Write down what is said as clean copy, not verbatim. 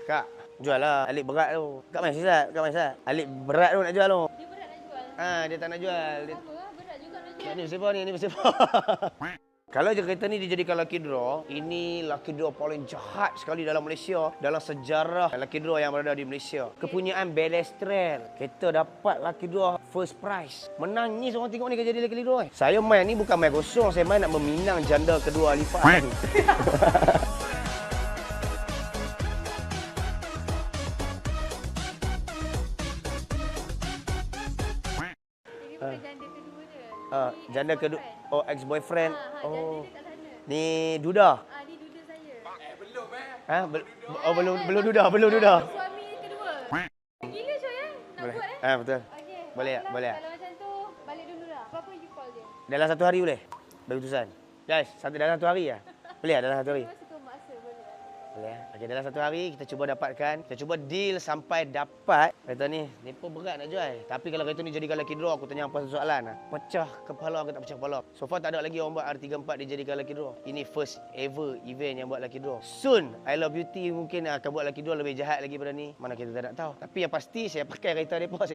Kak, jual lah. Alik berat tu. Kak main sisat. Kak main sisat. Alik berat tu nak jual tu. Dia berat nak jual. Dia tak nak jual. Sama lah, berat juga nak jual. Ni bersepah ni bersepah. Kalau je kereta ni dijadikan lucky draw, ini lucky draw paling jahat sekali dalam Malaysia, dalam sejarah lucky draw yang berada di Malaysia. Kepunyaan Balestier. Kita dapat lucky draw first prize. Menangis orang tengok ni kerja jadi lucky draw. Saya main ni bukan main kosong, saya main nak meminang janda kedua lipat. Ini bukan janda kedua je. Janda kedua. Oh, ex-boyfriend. Janda Oh. dia kat sana. Ni Duda. Ni duda saya. Belum Duda. Suami kedua. Gila coy nak Boleh. buat Betul. Okey. Boleh tak? Boleh tak? Kalau macam tu, balik dulu lah. Berapa you call dia? Dalam satu hari boleh? Bagi keputusan. Guys, dalam satu hari lah? Boleh tak dalam satu hari? Dia suka maksa boleh. Boleh. Okey, dalam satu hari kita cuba dapatkan. Kita cuba deal sampai dapat. Kereta ni pun berat nak jual. Tapi kalau kereta ni jadikan lucky draw, aku tanya apa soalan lah. Pecah kepala ke tak pecah kepala? So far tak ada lagi orang buat R34 dijadikan lucky draw. Ini first ever event yang buat lucky draw. Soon, I Love Beauty mungkin akan buat lucky draw lebih jahat lagi pada ni. Mana kita tak nak tahu. Tapi yang pasti saya pakai kereta mereka.